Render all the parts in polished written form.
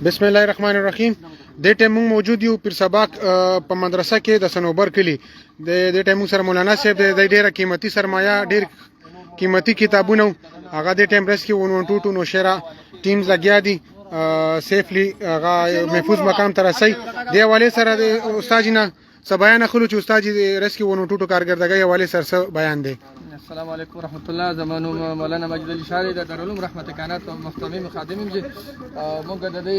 بسم الله الرحمن الرحیم. د ټیم موږ موجود یو پیر سباق په مدرسه کې د سنوبر کلی د ټیم سره مولانا صاحب د ډیره قیمتي سرمایه ډیر قیمتي کتابونه هغه د ټیم رس کې 112 نو شرا ټیمز لګیا دي سیفلی هغه محفوظ مقام ته رسي د حواله سره د استاد جنا سبایان خلو چې استاد رس کې 112 کارګردګي حواله سره بیان دی. السلام علیکم ورحمۃ اللہ. زمانو مولانا مجد علی شاری د دارالعلوم رحمت کائنات او محترم خادمین جی موږ د دې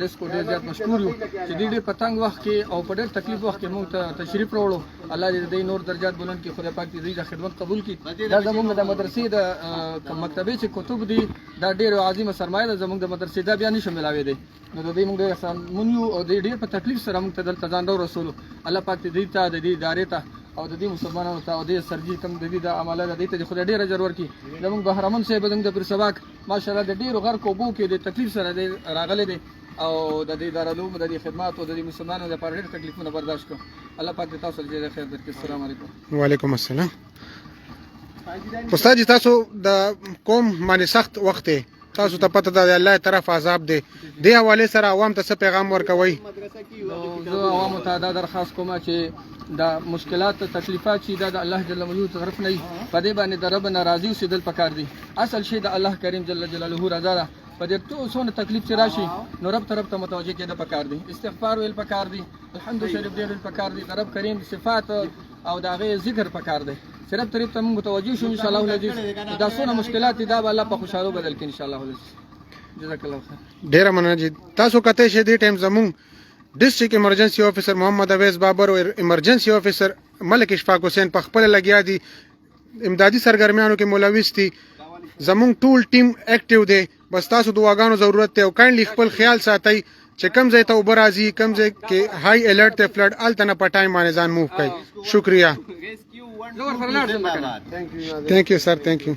ریسکو ډیر زیات مشکور یو چې ډېر پتنګ وخت کې او په ډېر تکلیف وخت کې موږ ته تشریف راوړو. الله دې نور درجات بلند کړي. خدای پاک دې د خدمت قبول کړي. دا زموږ د مدرسې د مکتبې چې کتب دي دا ډېر عظیمه سرمایه ده زموږ د مدرسې دا بیا نشو ملاوي دی. نو د دې موږ مونږ او ډېر په تکلیف سره موږ ته دلته ځان رسولو. الله پاک دې ته د دې ادارې ته او د دې مسلمانانو ته او د سرجي کم د دې د عمله د دې ته خدای ډیر اجر ورکړي. زموږ بهرمن صاحب د پیر سباق ماشاءالله د ډیرو غر کوبو کې د تکلیف سره راغلي دي او د دې دارالعلوم د دې خدمات او د دې مسلمانانو لپاره ډیر تکلیفونه برداشت کړو. الله پاک دې تاسو ته خیر درکړي. السلام علیکم. وعلیکم السلام. استاد تاسو د قوم باندې سخت وخت تاسو ته پته ده الله طرف عذاب دی د حواله سره عوام ته څه پیغام ورکوي؟ زه عوام ته دا درخواست کوم چې دا مشکلات تکلیفات چې دا د الله جل جلاله طرف نه په دې باندې د رب ناراضي اوسېدل پکار دي. اصل شی د الله کریم جل جلاله رضا ده. په دې څونه تکلیف چې راشي نو رب طرف ته متوجه کېده پکار دي. استغفار ویل پکار دي. الحمد شریف دې ویل پکار دي. رب کریم صفات او دا غي ذکر پکار دي. صرف طرف ته موږ متوجه شو ان شاء الله العزيز دا څونه مشکلات دا به الله په خوشاله بدل کړي ان شاء الله العزيز. جزاک الله خیر. ډیر مننه. تاسو کته شه دې ټیم زمون ډیسټریکټ ایمرجنسي افیسر محمد اویس بابر او ایمرجنسي افیسر ملک اشفاق حسین په خپل لګیا دي امدادي سرګرمیانو کې ملوث دي. زمون ټول ټیم اکټیو دی. بس تاسو دعاګانو ضرورت ته او کاینډلی خپل خیال ساتئ چې کم ځای ته اوبر راځي کم ځای کې هاي الرټ ته فلډ التنه په ټایم باندې ځان موو کړئ. شکریہ. Thank you. Thank you sir. Thank you.